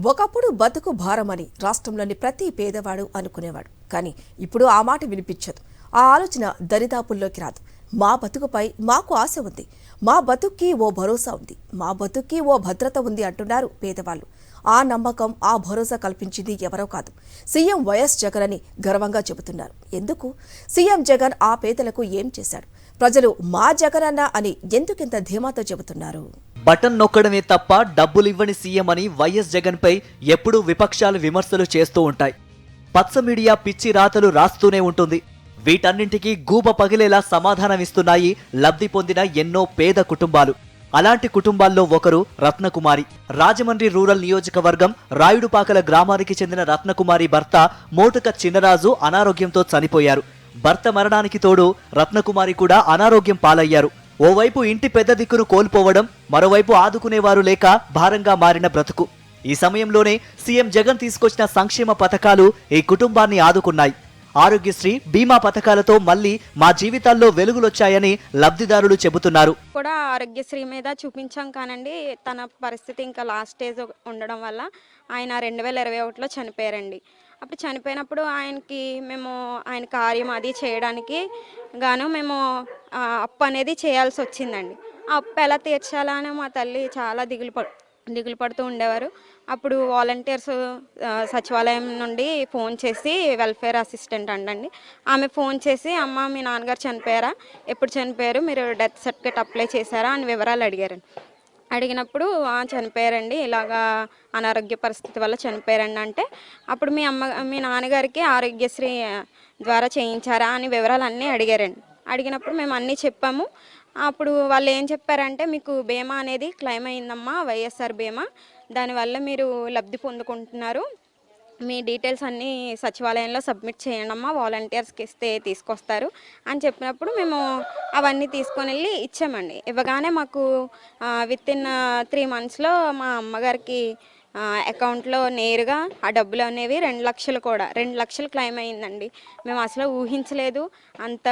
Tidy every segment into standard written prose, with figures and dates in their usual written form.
ఒకప్పుడు బతుకు భారమని రాష్ట్రంలోని ప్రతి పేదవాడు అనుకునేవాడు. కానీ ఇప్పుడు ఆ మాట వినిపించదు. ఆ ఆలోచన దరిదాపుల్లోకి రాదు. మా బతుకుపై మాకు ఆశ ఉంది, మా బతుక్కి ఓ భరోసా ఉంది, మా బతుక్కి ఓ భద్రత ఉంది అంటున్నారు పేదవాళ్ళు. ఆ నమ్మకం, ఆ భరోసా కల్పించింది ఎవరో కాదు, సీఎం వైఎస్ జగన్ అని గర్వంగా చెబుతున్నారు. ఎందుకు? సీఎం జగన్ ఆ పేదలకు ఏం చేశాడు? ప్రజలు మా జగనన్న అని ఎందుకింత ధీమాతో చెబుతున్నారు? బటన్ నొక్కడమే తప్ప డబ్బులివ్వని సీఎం అని వైఎస్ జగన్ పై ఎప్పుడూ విపక్షాలు విమర్శలు చేస్తూ ఉంటాయి. పచ్చ మీడియా పిచ్చి రాతలు రాస్తూనే ఉంటుంది. వీటన్నింటికీ గూబ పగిలేలా సమాధానమిస్తున్నాయి లబ్ధి పొందిన ఎన్నో పేద కుటుంబాలు. అలాంటి కుటుంబాల్లో ఒకరు రత్నకుమారి. రాజమండ్రి రూరల్ నియోజకవర్గం రాయుడుపాకల గ్రామానికి చెందిన రత్నకుమారి భర్త మోటుక చిన్నరాజు అనారోగ్యంతో చనిపోయారు. భర్త మరణానికి తోడు రత్నకుమారి కూడా అనారోగ్యం పాలయ్యారు. ఓవైపు ఇంటి పెద్ద దిక్కును కోల్పోవడం, మరోవైపు ఆదుకునేవారు లేక భారంగా మారిన బ్రతుకు. ఈ సమయంలోనే సీఎం జగన్ తీసుకొచ్చిన సంక్షేమ పథకాలు ఈ కుటుంబాన్ని ఆదుకున్నాయి. ఆరోగ్యశ్రీ, బీమా పథకాలతో మళ్లీ మా జీవితాల్లో వెలుగులొచ్చాయని లబ్ధిదారులు చెబుతున్నారు. కూడా ఆరోగ్యశ్రీ మీద చూపించాం కానండి, తన పరిస్థితి ఇంకా లాస్ట్ స్టేజ్ ఉండడం వల్ల ఆయన 2021లో చనిపోయారండి. అప్పుడు చనిపోయినప్పుడు ఆయన కార్యం అది చేయడానికి గాను మేము అప్పు అనేది చేయాల్సి వచ్చిందండి. ఆ అప్పు ఎలా తీర్చాలా అని మా తల్లి చాలా దిగులు పడుతూ ఉండేవారు. అప్పుడు వాలంటీర్స్ సచివాలయం నుండి ఫోన్ చేసి, వెల్ఫేర్ అసిస్టెంట్ అండి, ఆమె ఫోన్ చేసి, అమ్మ మీ నాన్నగారు చనిపోయారా, ఎప్పుడు చనిపోయారు, మీరు డెత్ సర్టిఫికేట్ అప్లై చేశారా అని వివరాలు అడిగారండి. అడిగినప్పుడు చనిపోయారండి, ఇలాగా అనారోగ్య పరిస్థితి వల్ల చనిపోయారండి అంటే, అప్పుడు మీ నాన్నగారికి ఆరోగ్యశ్రీ ద్వారా చేయించారా అని వివరాలు అన్నీ అడిగారండి. అడిగినప్పుడు మేము అన్నీ చెప్పాము. అప్పుడు వాళ్ళు ఏం చెప్పారంటే, మీకు బీమా అనేది క్లెయిమ్ అయిందమ్మా, వైఎస్ఆర్ బీమా, దానివల్ల మీరు లబ్ధి పొందుకుంటున్నారు, మీ డీటెయిల్స్ అన్నీ సచివాలయంలో సబ్మిట్ చేయండమ్మా, వాలంటీర్స్కి ఇస్తే తీసుకొస్తారు అని చెప్పినప్పుడు మేము అవన్నీ తీసుకొని వెళ్ళి ఇచ్చామండి. ఇవ్వగానే మాకు వితిన్ 3 monthsలో మా అమ్మగారికి అకౌంట్లో నేరుగా ఆ డబ్బులు అనేవి 2 లక్షలు కూడా 2 లక్షలు క్లెయిమ్ అయ్యిందండి. మేము అసలు ఊహించలేదు అంత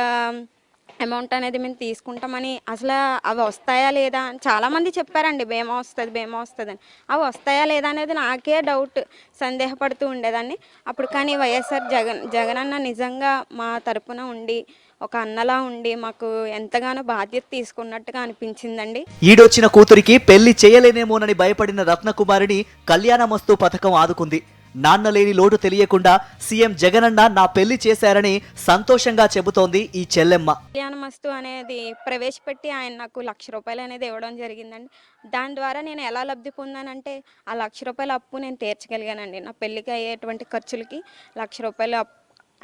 అమౌంట్ అనేది మేము తీసుకుంటామని. అసలు అవి వస్తాయా లేదా అని చాలామంది చెప్పారండి, బీమా వస్తుందని. అవి వస్తాయా లేదా అనేది నాకే డౌట్, సందేహపడుతూ ఉండేదాన్ని అప్పుడు. కానీ వైఎస్ఆర్ జగనన్న నిజంగా మా తరపున ఉండి, ఒక అన్నలా ఉండి మాకు ఎంతగానో బాధ్యత తీసుకున్నట్టుగా అనిపించిందండి. ఈడొచ్చిన కూతురికి పెళ్లి చేయలేనేమోనని భయపడిన రత్నకుమారిని కళ్యాణమస్తు పథకం ఆదుకుంది. నాన్న లేని లోటు తెలియకుండా సీఎం జగనన్న నా పెళ్లి చేశారని సంతోషంగా చెబుతోంది ఈ చెల్లెమ్మ. కళ్యాణమస్తు అనేది ప్రవేశపెట్టి ఆయన నాకు ₹1,00,000 అనేది ఇవ్వడం జరిగిందండి. దాని ద్వారా నేను ఎలా లబ్ధి పొందానంటే, ఆ ₹1,00,000 అప్పు నేను తీర్చగలిగానండి. నా పెళ్లికి అయ్యేటువంటి ఖర్చులకి ₹1,00,000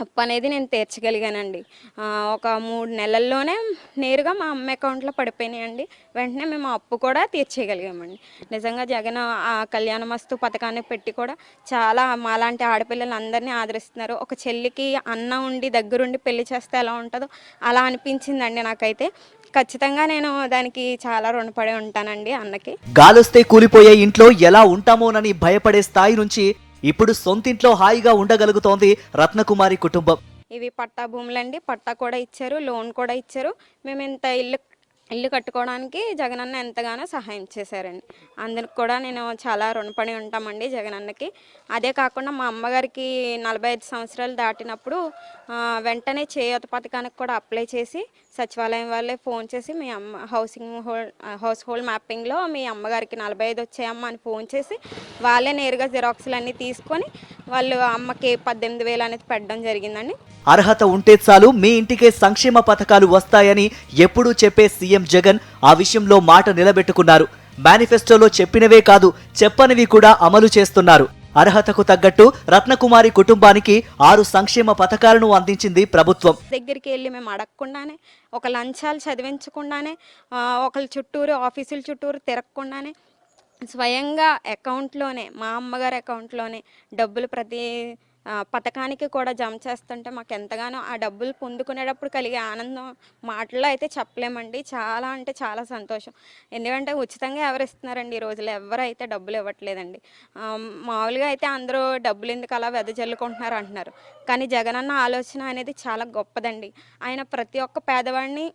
అప్పు అనేది నేను తీర్చగలిగానండి. ఒక 3 నెలల్లోనే నేరుగా మా అమ్మ అకౌంట్లో పడిపోయినాయండి. వెంటనే మేము ఆ అప్పు కూడా తీర్చేయగలిగామండి. నిజంగా జగన్ ఆ కళ్యాణమస్తు పథకాన్ని పెట్టి కూడా చాలా మాలాంటి ఆడపిల్లలందరినీ ఆదరిస్తున్నారు. ఒక చెల్లికి అన్న ఉండి దగ్గరుండి పెళ్లి చేస్తే ఎలా ఉంటుందో అలా అనిపించిందండి నాకైతే. ఖచ్చితంగా నేను దానికి చాలా రుణపడి ఉంటానండి అన్నకి. గాలొస్తే కూలిపోయే ఇంట్లో ఎలా ఉంటామోనని భయపడే స్థాయి నుంచి ఇప్పుడు సొంతింట్లో హాయిగా ఉండగలుగుతోంది రత్నకుమారి కుటుంబం. ఇవి పట్టా భూములండి, పట్టా కూడా ఇచ్చారు, లోన్ కూడా ఇచ్చారు. మేము ఇంత ఇల్లు కట్టుకోవడానికి జగనన్న ఎంతగానో సహాయం చేశారండి. అందుకు కూడా నేను చాలా రుణపడి ఉంటామండి జగనన్నకి. అదే కాకుండా మా అమ్మగారికి 45 సంవత్సరాలు దాటినప్పుడు వెంటనే చేయూత పథకానికి కూడా అప్లై చేసి, సచివాలయం వాళ్ళే ఫోన్ చేసి, మీ అమ్మ హౌస్ హోల్డ్ మ్యాపింగ్లో మీ అమ్మగారికి 45 వచ్చాయమ్మ అని ఫోన్ చేసి, వాళ్ళే నేరుగా జిరాక్స్లు అన్నీ తీసుకొని వాళ్ళు అమ్మకి 18,000 అనేది పెట్టడం జరిగిందండి. అర్హత ఉంటే చాలు మీ ఇంటికే సంక్షేమ పథకాలు వస్తాయని ఎప్పుడూ చెప్పే సీఎం జగన్ ఆ విషయంలో మాట నిలబెట్టుకున్నారు. మేనిఫెస్టోలో చెప్పినవే కాదు, చెప్పనివి కూడా అమలు చేస్తున్నారు. అర్హతకు తగ్గట్టు రత్నకుమారి కుటుంబానికి 6 సంక్షేమ పథకాలను అందించింది ప్రభుత్వం. దగ్గరికి వెళ్ళి మేము అడగకుండానే, ఒక లంచాలు చదివించకుండానే, ఒకళ్ళ చుట్టూరు ఆఫీసుల చుట్టూరు తిరగకుండానే స్వయంగా అకౌంట్లోనే, మా అమ్మగారి అకౌంట్లోనే డబ్బులు ప్రతి పథకానికి కూడా జమ చేస్తుంటే మాకు ఎంతగానో ఆ డబ్బులు పొందుకునేటప్పుడు కలిగే ఆనందం మాటల్లో అయితే చెప్పలేమండి. చాలా అంటే చాలా సంతోషం. ఎందుకంటే ఉచితంగా ఎవరు ఇస్తున్నారండి ఈ రోజుల్లో? ఎవరైతే డబ్బులు ఇవ్వట్లేదండి. మామూలుగా అయితే అందరూ డబ్బులు ఎందుకు అలా వెదజల్లుకుంటున్నారు అంటున్నారు. కానీ జగనన్న ఆలోచన అనేది చాలా గొప్పదండి. ఆయన ప్రతి ఒక్క పేదవాడిని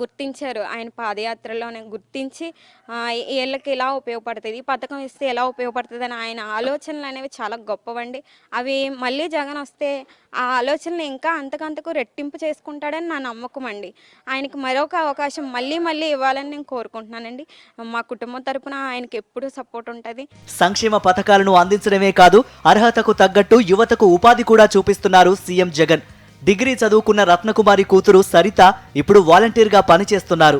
గుర్తించారు. ఆయన పాదయాత్రలోనే గుర్తించి వీళ్ళకి ఇలా ఉపయోగపడుతుంది, ఈ పథకం ఇస్తే ఎలా ఉపయోగపడుతుందని ఆయన ఆలోచనలు అనేవి చాలా గొప్పవండి. అవి మళ్ళీ జగన్ వస్తే ఆ ఆలోచనలు ఇంకా అంతకంతకు రెట్టింపు చేసుకుంటాడని నా నమ్మకం అండి. ఆయనకి మరొక అవకాశం మళ్ళీ మళ్ళీ ఇవ్వాలని నేను కోరుకుంటున్నానండి. మా కుటుంబం తరపున ఆయనకి ఎప్పుడూ సపోర్ట్ ఉంటుంది. సంక్షేమ పథకాలను అందించడమే కాదు, అర్హతకు తగ్గట్టు యువతకు ఉపాధి కూడా చూపిస్తున్నారు సీఎం జగన్. డిగ్రీ చదువుకున్న రత్నకుమారి కూతురు సరిత ఇప్పుడు వాలంటీర్గా పనిచేస్తున్నారు.